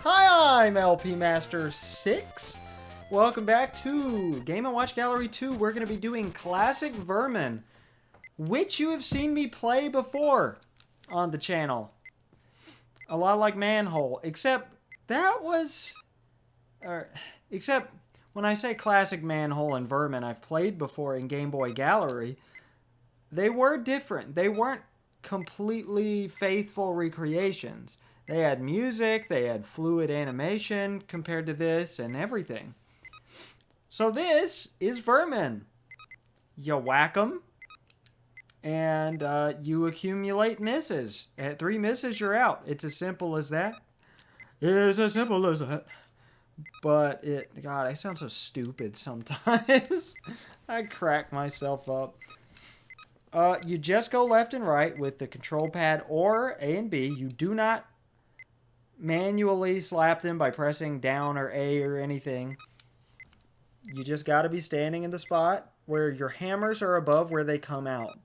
Hi, I'm LP Master 6. Welcome back to Game & Watch Gallery 2. We're going to be doing Classic Vermin, which you have seen me play before on the channel. A lot like Manhole, except that was... except when I say Classic Manhole and Vermin I've played before in Game Boy Gallery, they were different. They weren't completely faithful recreations. They had music, they had fluid animation compared to this and everything. So this is Vermin. You whack them, and you accumulate misses. At 3 misses, you're out. It's as simple as that. It's as simple as that. But God, I sound so stupid sometimes. I crack myself up. You just go left and right with the control pad or A and B. You do not manually slap them by pressing down or A or anything. You just got to be standing in the spot where your hammers are above where they come out.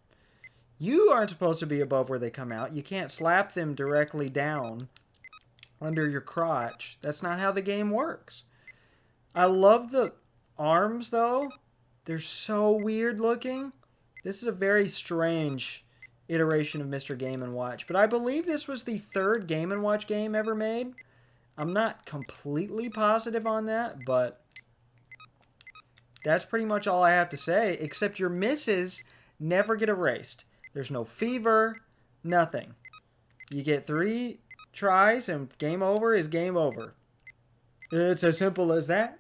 You aren't supposed to be above where they come out. You can't slap them directly down under your crotch. That's not how the game works. I love the arms, though. They're so weird looking. This is a very strange iteration of Mr. Game & Watch. But I believe this was the 3rd Game & Watch game ever made. I'm not completely positive on that, but that's pretty much all I have to say, except your misses never get erased. There's no fever, nothing. You get 3 tries and game over is game over. It's as simple as that.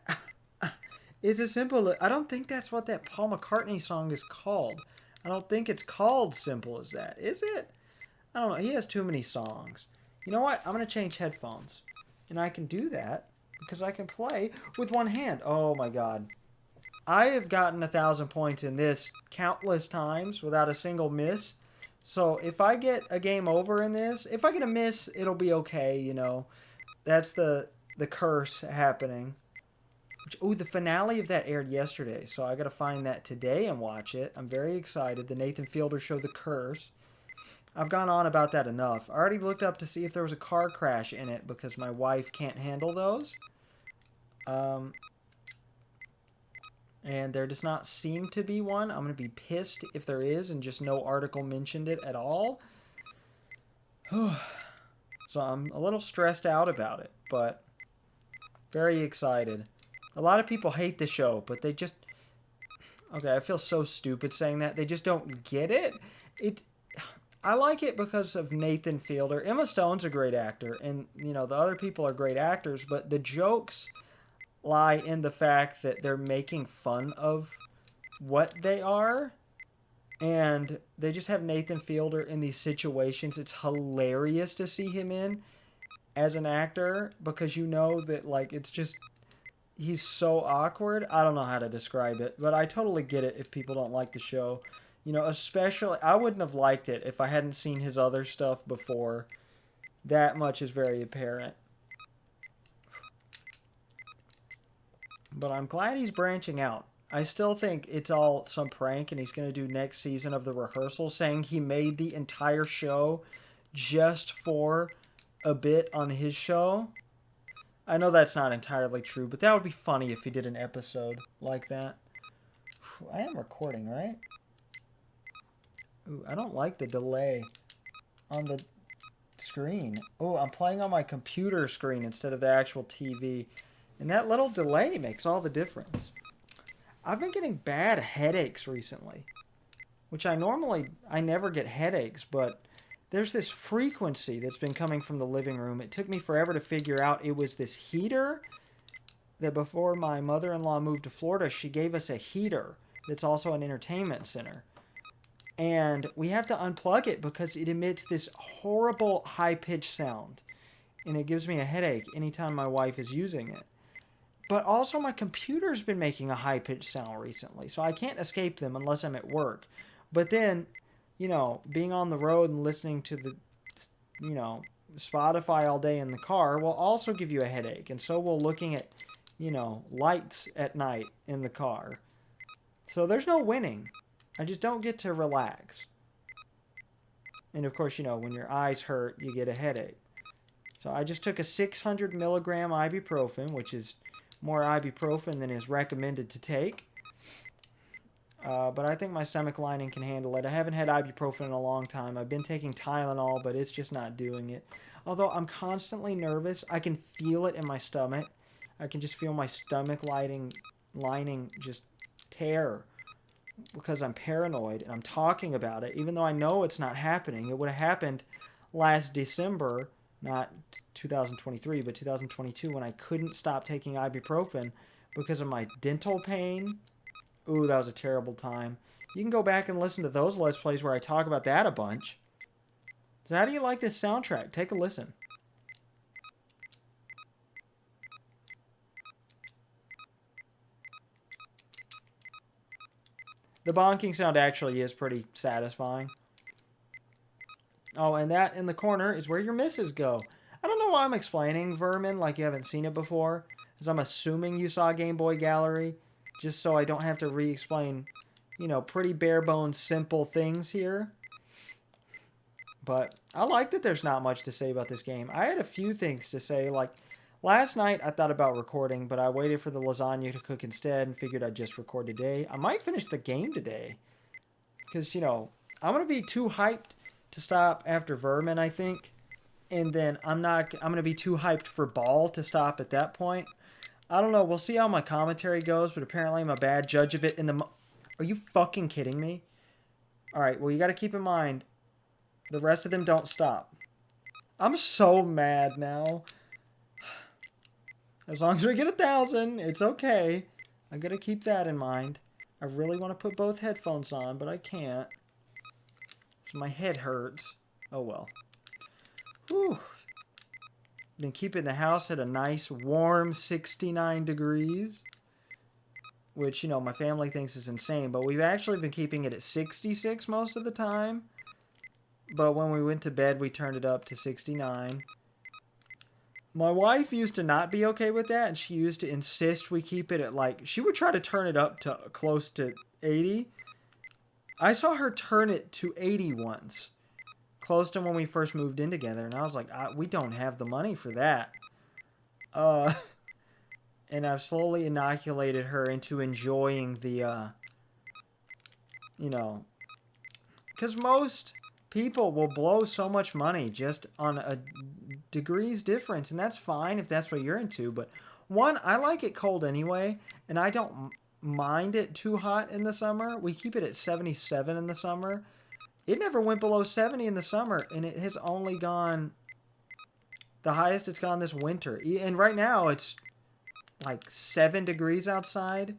It's as simple as... I don't think that's what that Paul McCartney song is called. I don't think it's called Simple as That. Is it? I don't know. He has too many songs. You know what? I'm going to change headphones. And I can do that because I can play with one hand. Oh my god. I have gotten 1,000 points in this countless times without a single miss. So if I get a game over in this, if I get a miss, it'll be okay, you know. That's the curse happening. Oh, the finale of that aired yesterday, so I gotta find that today and watch it. I'm very excited. The Nathan Fielder show, The Curse. I've gone on about that enough. I already looked up to see if there was a car crash in it because my wife can't handle those. And there does not seem to be one. I'm gonna be pissed if there is and just no article mentioned it at all. So I'm a little stressed out about it, but very excited. A lot of people hate the show, but they just... Okay, I feel so stupid saying that. They just don't get it. I like it because of Nathan Fielder. Emma Stone's a great actor, and, you know, the other people are great actors, but the jokes lie in the fact that they're making fun of what they are, and they just have Nathan Fielder in these situations it's hilarious to see him in as an actor, because you know that, like, it's just... He's so awkward. I don't know how to describe it, but I totally get it if people don't like the show. You know, especially, I wouldn't have liked it if I hadn't seen his other stuff before. That much is very apparent. But I'm glad he's branching out. I still think it's all some prank, and he's going to do next season of The Rehearsal, saying he made the entire show just for a bit on his show. I know that's not entirely true, but that would be funny if he did an episode like that. I am recording, right? Ooh, I don't like the delay on the screen. Oh, I'm playing on my computer screen instead of the actual TV. And that little delay makes all the difference. I've been getting bad headaches recently. Which I never get headaches, but... There's this frequency that's been coming from the living room. It took me forever to figure out it was this heater that before my mother-in-law moved to Florida, she gave us a heater that's also an entertainment center. And we have to unplug it because it emits this horrible high-pitched sound. And it gives me a headache anytime my wife is using it. But also my computer's been making a high-pitched sound recently, so I can't escape them unless I'm at work. But then... You know, being on the road and listening to the, you know, Spotify all day in the car will also give you a headache. And so will looking at, you know, lights at night in the car. So there's no winning. I just don't get to relax. And of course, you know, when your eyes hurt, you get a headache. So I just took a 600 milligram ibuprofen, which is more ibuprofen than is recommended to take. But I think my stomach lining can handle it. I haven't had ibuprofen in a long time. I've been taking Tylenol, but it's just not doing it. Although I'm constantly nervous, I can feel it in my stomach. I can just feel my stomach lining just tear because I'm paranoid and I'm talking about it, even though I know it's not happening. It would have happened last December, not 2023, but 2022, when I couldn't stop taking ibuprofen because of my dental pain. Ooh, that was a terrible time. You can go back and listen to those Let's Plays where I talk about that a bunch. So how do you like this soundtrack? Take a listen. The bonking sound actually is pretty satisfying. Oh, and that in the corner is where your misses go. I don't know why I'm explaining Vermin like you haven't seen it before, because I'm assuming you saw Game Boy Gallery, just so I don't have to re-explain, you know, pretty bare bones, simple things here. But I like that there's not much to say about this game. I had a few things to say, like, last night I thought about recording, but I waited for the lasagna to cook instead and figured I'd just record today. I might finish the game today, because, you know, I'm going to be too hyped to stop after Vermin, I think. And then I'm going to be too hyped for Ball to stop at that point. I don't know. We'll see how my commentary goes, but apparently I'm a bad judge of it. Are you fucking kidding me? All right, well, you got to keep in mind, the rest of them don't stop. I'm so mad now. As long as we get 1,000, it's okay. I got to keep that in mind. I really want to put both headphones on, but I can't. So my head hurts. Oh, well. Whew. Been keeping the house at a nice, warm 69 degrees. Which, you know, my family thinks is insane. But we've actually been keeping it at 66 most of the time. But when we went to bed, we turned it up to 69. My wife used to not be okay with that. And she used to insist we keep it at, like... She would try to turn it up to close to 80. I saw her turn it to 80 once. Close to when we first moved in together. And I was like, we don't have the money for that. And I've slowly inoculated her into enjoying the, you know... Because most people will blow so much money just on a degrees difference. And that's fine if that's what you're into. But, one, I like it cold anyway. And I don't mind it too hot in the summer. We keep it at 77 in the summer. It never went below 70 in the summer, and it has only gone the highest it's gone this winter. And right now, it's like 7 degrees outside.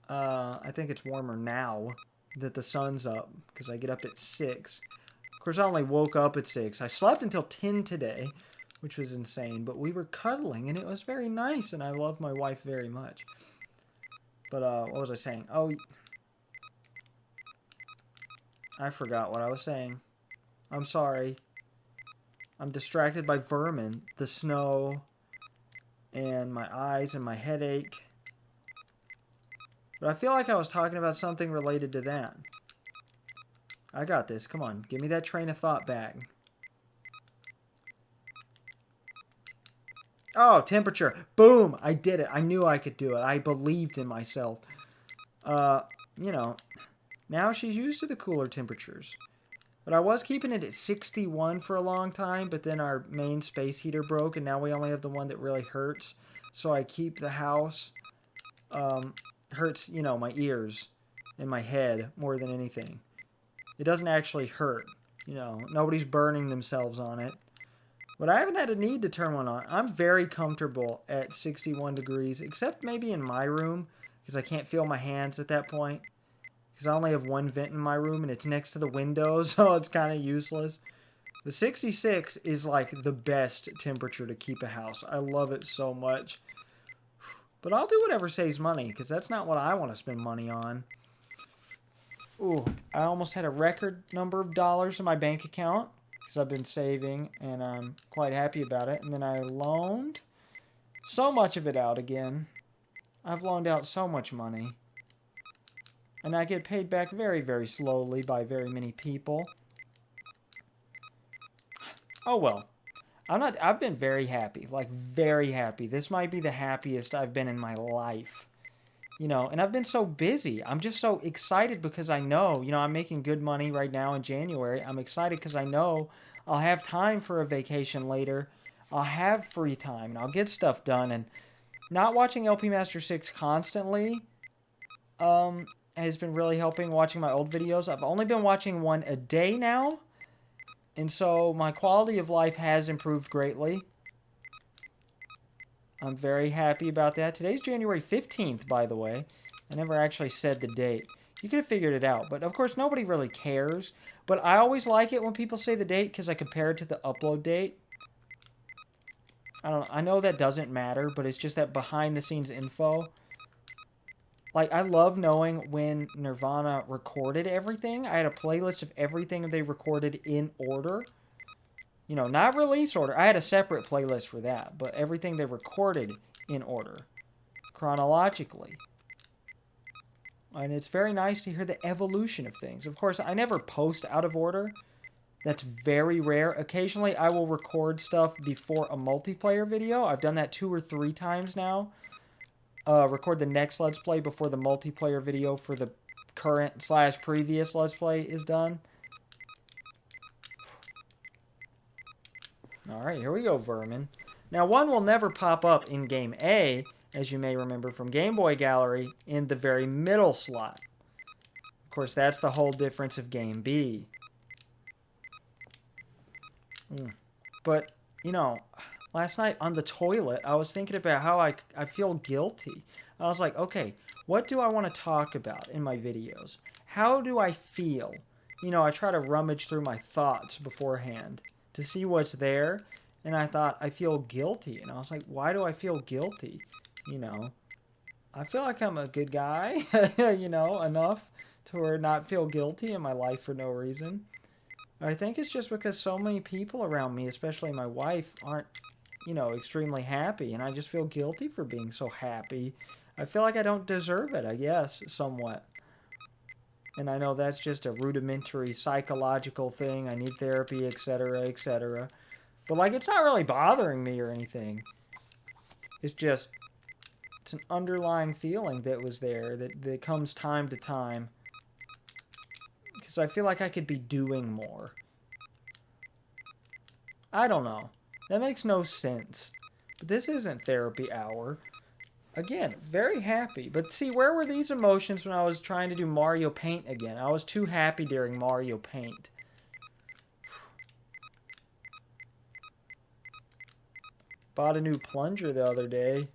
I think it's warmer now that the sun's up, because I get up at 6. Of course, I only woke up at 6. I slept until 10 today, which was insane. But we were cuddling, and it was very nice, and I love my wife very much. But what was I saying? Oh... I forgot what I was saying. I'm sorry. I'm distracted by Vermin, the snow, and my eyes and my headache. But I feel like I was talking about something related to that. I got this. Come on. Give me that train of thought back. Oh, temperature. Boom! I did it. I knew I could do it. I believed in myself. You know... Now she's used to the cooler temperatures. But I was keeping it at 61 for a long time, but then our main space heater broke, and now we only have the one that really hurts. So I keep the house, hurts, you know, my ears and my head more than anything. It doesn't actually hurt, you know, nobody's burning themselves on it. But I haven't had a need to turn one on. I'm very comfortable at 61 degrees, except maybe in my room, because I can't feel my hands at that point. Because I only have one vent in my room, and it's next to the window, so it's kind of useless. The 66 is, like, the best temperature to keep a house. I love it so much. But I'll do whatever saves money, because that's not what I want to spend money on. Ooh, I almost had a record number of dollars in my bank account, because I've been saving, and I'm quite happy about it. And then I loaned so much of it out again. I've loaned out so much money. And I get paid back very, very slowly by very many people. Oh well. I've been very happy, like very happy. This might be the happiest I've been in my life. You know, and I've been so busy. I'm just so excited because I know, you know, I'm making good money right now in January. I'm excited because I know I'll have time for a vacation later. I'll have free time and I'll get stuff done. And not watching LP Master 6 constantly has been really helping watching my old videos. I've only been watching one a day now. And so my quality of life has improved greatly. I'm very happy about that. Today's January 15th, by the way. I never actually said the date. You could have figured it out, but of course nobody really cares. But I always like it when people say the date because I compare it to the upload date. I don't know. I know that doesn't matter, but it's just that behind the scenes info. Like, I love knowing when Nirvana recorded everything. I had a playlist of everything they recorded in order. You know, not release order. I had a separate playlist for that, but everything they recorded in order, chronologically. And it's very nice to hear the evolution of things. Of course, I never post out of order. That's very rare. Occasionally, I will record stuff before a multiplayer video. I've done that 2 or 3 times now. Record the next Let's Play before the multiplayer video for the current/previous Let's Play is done. Alright, here we go, Vermin. Now, one will never pop up in Game A, as you may remember from Game Boy Gallery, in the very middle slot. Of course, that's the whole difference of Game B. But, you know, last night on the toilet, I was thinking about how I feel guilty. I was like, okay, what do I want to talk about in my videos? How do I feel? You know, I try to rummage through my thoughts beforehand to see what's there, and I thought, I feel guilty. And I was like, why do I feel guilty? You know, I feel like I'm a good guy, you know, enough to not feel guilty in my life for no reason. I think it's just because so many people around me, especially my wife, aren't, you know, extremely happy, and I just feel guilty for being so happy. I feel like I don't deserve it, I guess, somewhat. And I know that's just a rudimentary psychological thing. I need therapy, etc., etc. But, like, it's not really bothering me or anything. It's just, it's an underlying feeling that was there that comes time to time. Because I feel like I could be doing more. I don't know. That makes no sense. But this isn't therapy hour. Again, very happy. But see, where were these emotions when I was trying to do Mario Paint again? I was too happy during Mario Paint. Bought a new plunger the other day.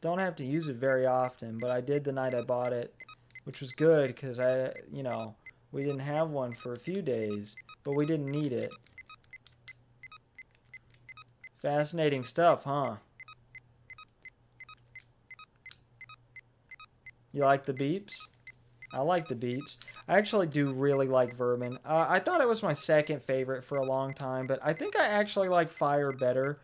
Don't have to use it very often, but I did the night I bought it. Which was good, because you know, we didn't have one for a few days. But we didn't need it. Fascinating stuff, huh? You like the beeps? I like the beeps. I actually do really like Vermin. I thought it was my second favorite for a long time, but I think I actually like Fire better.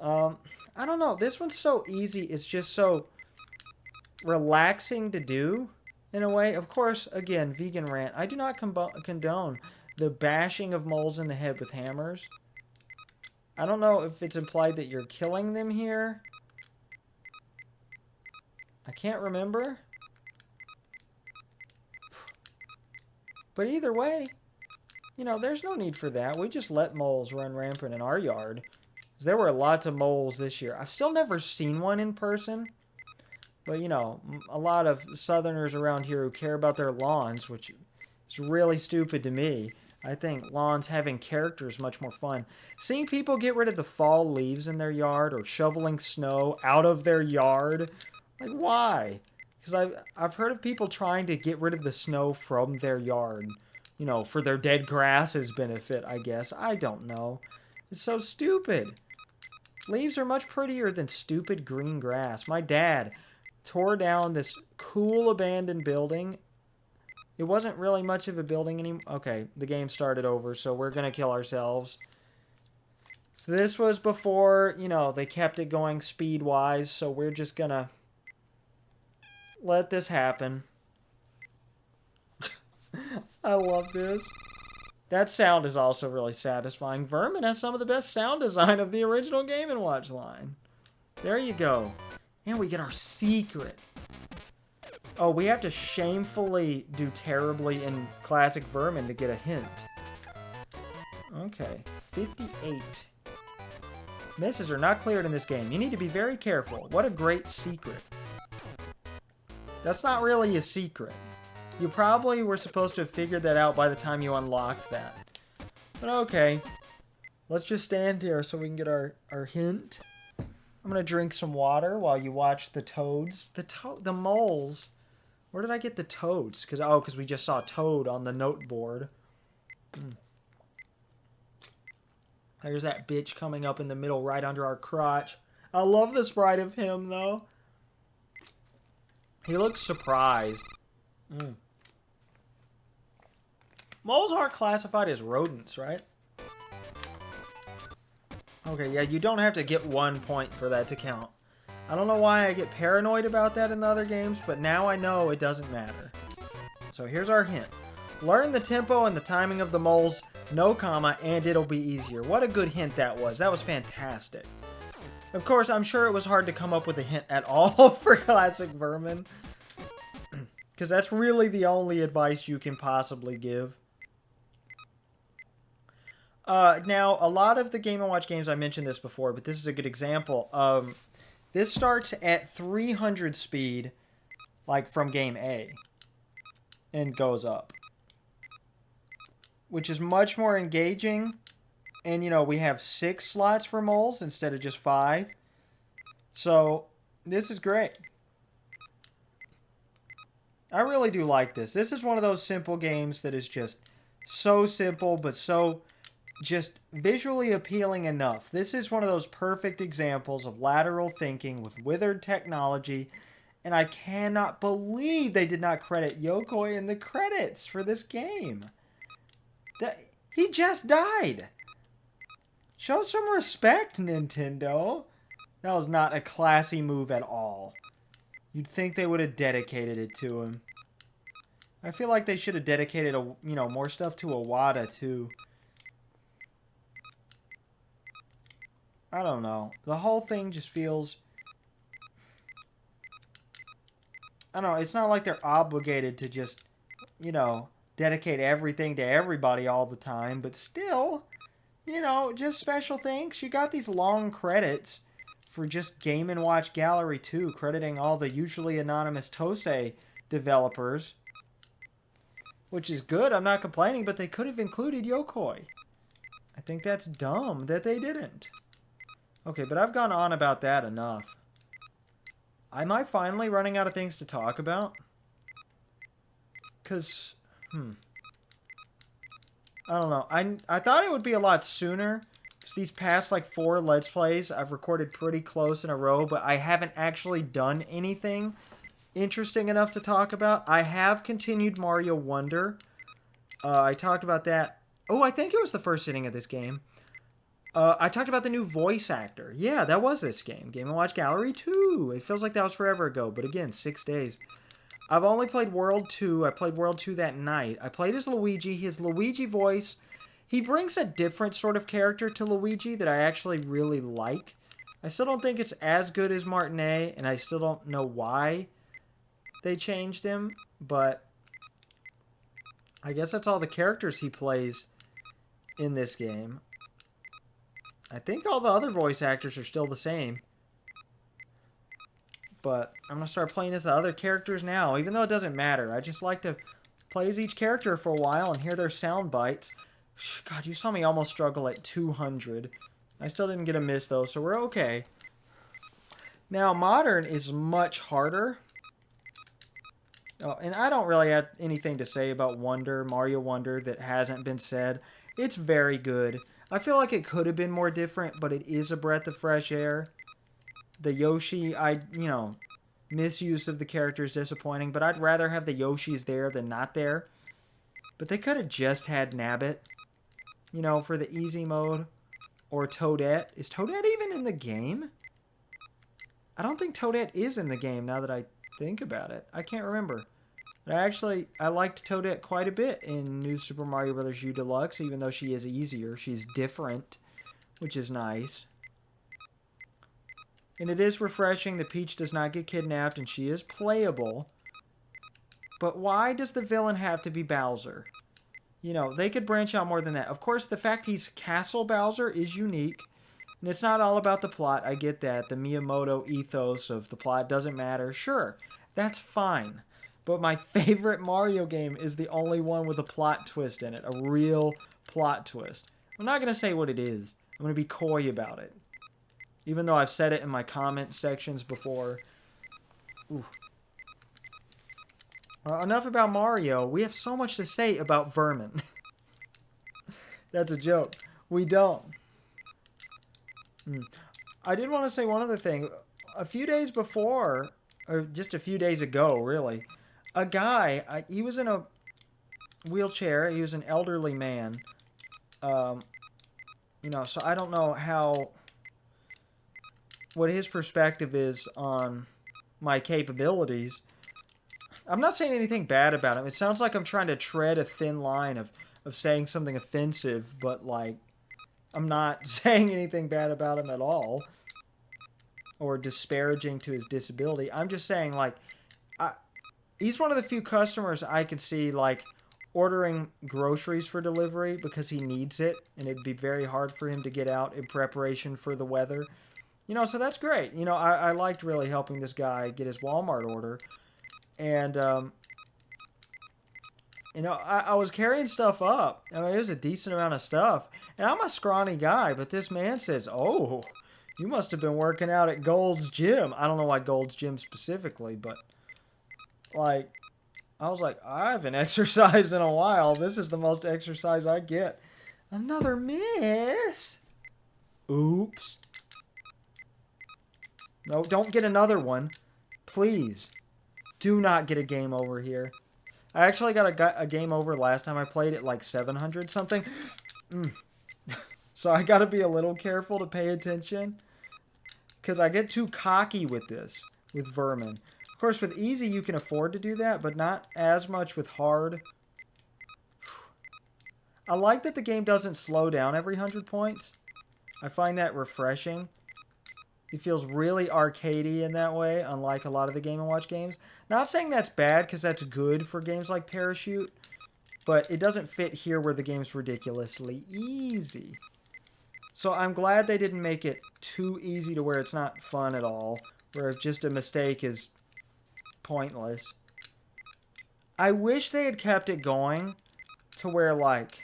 I don't know. This one's so easy. It's just so relaxing to do, in a way. Of course, again, vegan rant. I do not condone the bashing of moles in the head with hammers. I don't know if it's implied that you're killing them here. I can't remember. But either way, you know, there's no need for that. We just let moles run rampant in our yard. There were lots of moles this year. I've still never seen one in person. But, you know, a lot of southerners around here who care about their lawns, which is really stupid to me. I think lawns having character is much more fun. Seeing people get rid of the fall leaves in their yard or shoveling snow out of their yard, like, why? Because I've heard of people trying to get rid of the snow from their yard, you know, for their dead grass's benefit, I guess. I don't know. It's so stupid. Leaves are much prettier than stupid green grass. My dad tore down this cool abandoned building. It wasn't really much of a building anymore. Okay, the game started over, so we're going to kill ourselves. So this was before, you know, they kept it going speed-wise, so we're just going to let this happen. I love this. That sound is also really satisfying. Vermin has some of the best sound design of the original Game & Watch line. There you go. And we get our secret. Oh, we have to shamefully do terribly in classic Vermin to get a hint. Okay, 58. Misses are not cleared in this game. You need to be very careful. What a great secret. That's not really a secret. You probably were supposed to have figured that out by the time you unlocked that. But okay. Let's just stand here so we can get our hint. I'm going to drink some water while you watch the toads. The moles. Where did I get the toads? Because we just saw toad on the note board. There's that bitch coming up in the middle right under our crotch. I love the sprite of him, though. He looks surprised. Moles aren't classified as rodents, right? Okay, yeah, you don't have to get 1 point for that to count. I don't know why I get paranoid about that in the other games, but now I know it doesn't matter. So here's our hint. Learn the tempo and the timing of the moles, no comma, and it'll be easier. What a good hint that was. That was fantastic. Of course, I'm sure it was hard to come up with a hint at all for classic Vermin. Because that's really the only advice you can possibly give. Now, a lot of the Game & Watch games, I mentioned this before, but this is a good example. This starts at 300 speed, like from game A, and goes up. Which is much more engaging. And, you know, we have 6 slots for moles instead of just 5. So, this is great. I really do like this. This is one of those simple games that is just so simple, but so just visually appealing enough. This is one of those perfect examples of lateral thinking with withered technology, and I cannot believe they did not credit Yokoi in the credits for this game. He just died. Show some respect, Nintendo. That was not a classy move at all. You'd think they would have dedicated it to him. I feel like they should have dedicated more stuff to Iwata too. I don't know. The whole thing just feels... I don't know. It's not like they're obligated to just, dedicate everything to everybody all the time. But still, just special thanks. You got these long credits for just Game & Watch Gallery 2, crediting all the usually anonymous Tosei developers. Which is good. I'm not complaining, but they could have included Yokoi. I think that's dumb that they didn't. Okay, but I've gone on about that enough. Am I finally running out of things to talk about? Because, I don't know. I thought it would be a lot sooner. Because these past, 4 Let's Plays, I've recorded pretty close in a row, but I haven't actually done anything interesting enough to talk about. I have continued Mario Wonder. I talked about that. Oh, I think it was the first sitting of this game. I talked about the new voice actor. Yeah, that was this game. Game & Watch Gallery 2. It feels like that was forever ago, but again, 6 days. I've only played World 2. I played World 2 that night. I played as Luigi. His Luigi voice, he brings a different sort of character to Luigi that I actually really like. I still don't think it's as good as Martinet, and I still don't know why they changed him, but I guess that's all the characters he plays in this game. I think all the other voice actors are still the same. But I'm going to start playing as the other characters now, even though it doesn't matter. I just like to play as each character for a while and hear their sound bites. God, you saw me almost struggle at 200. I still didn't get a miss, though, so we're okay. Now, Modern is much harder. Oh, and I don't really have anything to say about Wonder, Mario Wonder, that hasn't been said. It's very good. I feel like it could have been more different, but it is a breath of fresh air. The Yoshi, misuse of the character is disappointing, but I'd rather have the Yoshis there than not there. But they could have just had Nabbit, for the easy mode. Or Toadette. Is Toadette even in the game? I don't think Toadette is in the game now that I think about it. I can't remember. But I liked Toadette quite a bit in New Super Mario Bros. U Deluxe, even though she is easier. She's different, which is nice. And it is refreshing that Peach does not get kidnapped and she is playable. But why does the villain have to be Bowser? You know, they could branch out more than that. Of course, the fact he's Castle Bowser is unique. And it's not all about the plot. I get that. The Miyamoto ethos of the plot doesn't matter. Sure, that's fine. But my favorite Mario game is the only one with a plot twist in it. A real plot twist. I'm not going to say what it is. I'm going to be coy about it. Even though I've said it in my comment sections before. Ooh. Enough about Mario. We have so much to say about Vermin. That's a joke. We don't. I did want to say one other thing. A few days before, or just a few days ago, really, a guy, he was in a wheelchair. He was an elderly man. You know, so I don't know what his perspective is on my capabilities. I'm not saying anything bad about him. It sounds like I'm trying to tread a thin line of saying something offensive, but, like, I'm not saying anything bad about him at all. Or disparaging to his disability. I'm just saying, like, he's one of the few customers I can see, like, ordering groceries for delivery because he needs it. And it'd be very hard for him to get out in preparation for the weather. You know, so that's great. You know, I liked really helping this guy get his Walmart order. And, you know, I was carrying stuff up. I mean, it was a decent amount of stuff. And I'm a scrawny guy, but this man says, "Oh, you must have been working out at Gold's Gym." I don't know why Gold's Gym specifically, but, like, I was like, I haven't exercised in a while. This is the most exercise I get. Another miss. Oops. No, don't get another one. Please. Do not get a game over here. I actually got a game over last time I played it, like 700 something. So I gotta be a little careful to pay attention. Because I get too cocky with this, with Vermin. Of course, with easy you can afford to do that, but not as much with hard. I like that the game doesn't slow down every 100 points. I find that refreshing. It feels really arcadey in that way, unlike a lot of the Game & Watch games. Not saying that's bad, because that's good for games like Parachute, but it doesn't fit here where the game's ridiculously easy. So I'm glad they didn't make it too easy to where it's not fun at all, where just a mistake is pointless. I wish they had kept it going to where, like,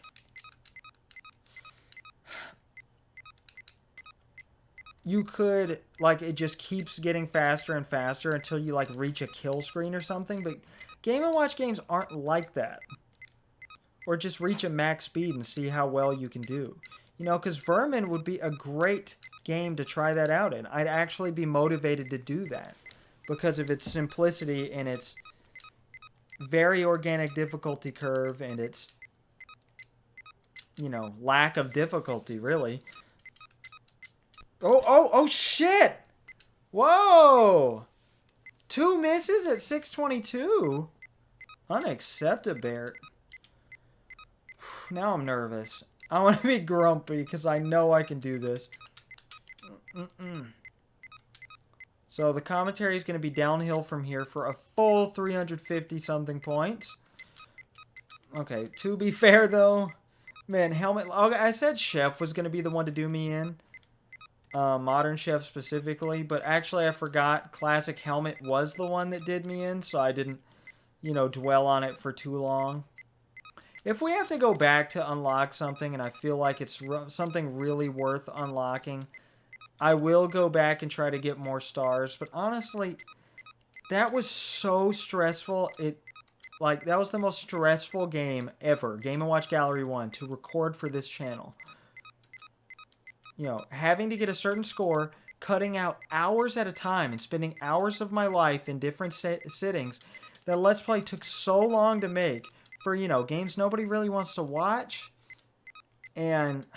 you could, like, it just keeps getting faster and faster until you, like, reach a kill screen or something. But Game & Watch games aren't like that. Or just reach a max speed and see how well you can do. You know, because Vermin would be a great game to try that out in. I'd actually be motivated to do that. Because of its simplicity and its very organic difficulty curve and its, you know, lack of difficulty, really. Oh, shit! Whoa! 2 misses at 622? Unacceptable. Now I'm nervous. I want to be grumpy because I know I can do this. So the commentary is going to be downhill from here for a full 350-something points. Okay, to be fair, though, man, Helmet... Okay, I said Chef was going to be the one to do me in. Modern Chef specifically, but actually I forgot Classic Helmet was the one that did me in, so I didn't, you know, dwell on it for too long. If we have to go back to unlock something and I feel like it's something really worth unlocking, I will go back and try to get more stars, but honestly, that was so stressful. That was the most stressful game ever, Game & Watch Gallery 1, to record for this channel. You know, having to get a certain score, cutting out hours at a time, and spending hours of my life in different sittings. That Let's Play took so long to make for, you know, games nobody really wants to watch. And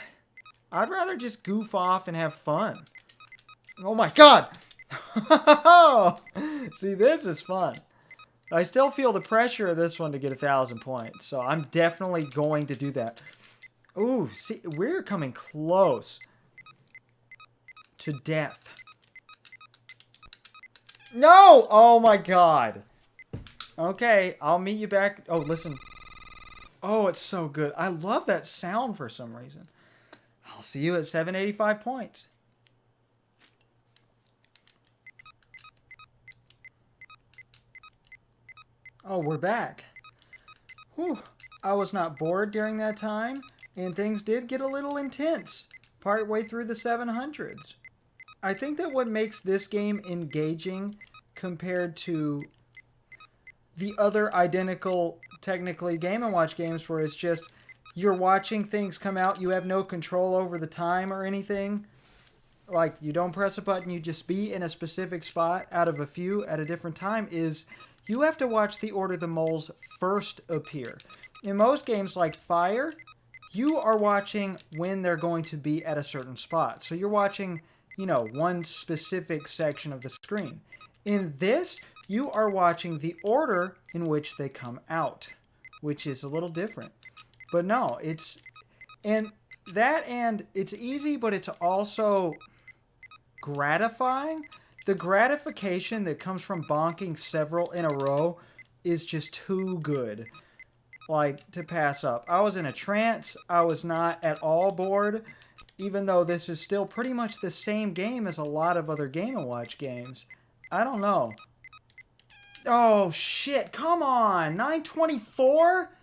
I'd rather just goof off and have fun. Oh my god! See, this is fun. I still feel the pressure of this one to get 1,000 points. So I'm definitely going to do that. Ooh, see, we're coming close to death. No! Oh my god. Okay, I'll meet you back. Oh, listen. Oh, it's so good. I love that sound for some reason. I'll see you at 785 points. Oh, we're back. Whew. I was not bored during that time, and things did get a little intense partway through the 700s. I think that what makes this game engaging compared to the other identical, technically, Game & Watch games where it's just you're watching things come out, you have no control over the time or anything. Like, you don't press a button, you just be in a specific spot out of a few at a different time, is you have to watch the order the moles first appear. In most games like Fire, you are watching when they're going to be at a certain spot. So you're watching, you know, one specific section of the screen. In this, you are watching the order in which they come out, which is a little different. But no, it's... And it's easy, but it's also gratifying. The gratification that comes from bonking several in a row is just too good, like, to pass up. I was in a trance. I was not at all bored, even though this is still pretty much the same game as a lot of other Game & Watch games. I don't know. Oh, shit. Come on. 924?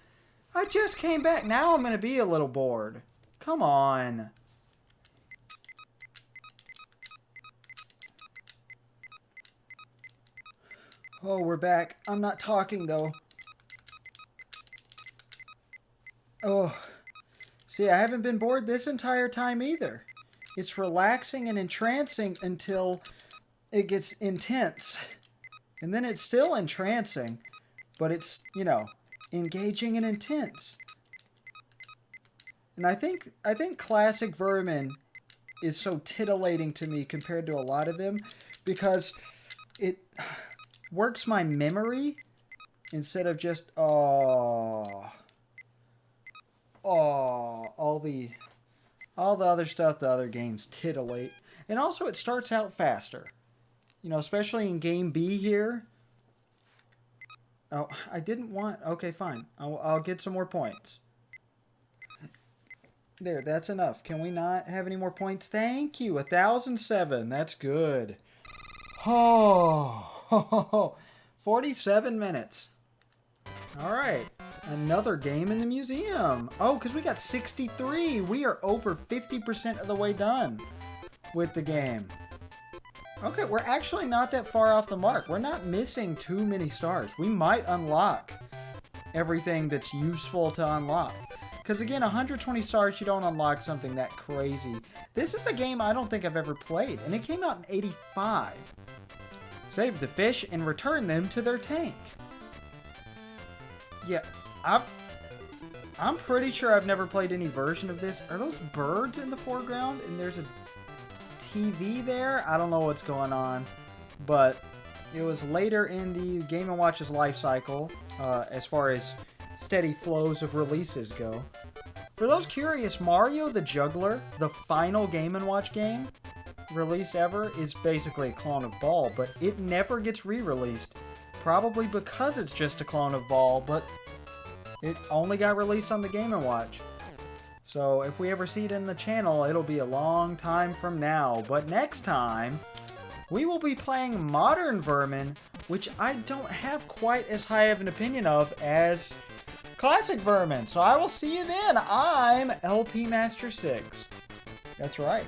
I just came back. Now I'm going to be a little bored. Come on. Oh, we're back. I'm not talking, though. Oh. See, I haven't been bored this entire time either. It's relaxing and entrancing until it gets intense. And then it's still entrancing, but it's, you know, engaging and intense. And I think classic Vermin is so titillating to me compared to a lot of them because it works my memory instead of just all the other stuff the other games titillate. And also it starts out faster. You know, especially in game B here. Oh, I didn't want... Okay, fine. I'll get some more points. There, that's enough. Can we not have any more points? Thank you. 1,007. That's good. Oh, 47 minutes. All right. Another game in the museum. Oh, because we got 63. We are over 50% of the way done with the game. Okay, we're actually not that far off the mark. We're not missing too many stars. We might unlock everything that's useful to unlock. Because again, 120 stars, you don't unlock something that crazy. This is a game I don't think I've ever played, and it came out in 85. Save the fish and return them to their tank. Yeah, I'm pretty sure I've never played any version of this. Are those birds in the foreground? And there's a TV there? I don't know what's going on. But it was later in the Game & Watch's life cycle, as far as steady flows of releases go. For those curious, Mario the Juggler, the final Game & Watch game released ever, is basically a clone of Ball, but it never gets re-released. Probably because it's just a clone of Ball, but it only got released on the Game & Watch. So if we ever see it in the channel, it'll be a long time from now. But next time, we will be playing modern Vermin, which I don't have quite as high of an opinion of as classic Vermin. So I will see you then. I'm LP Master 6. That's right.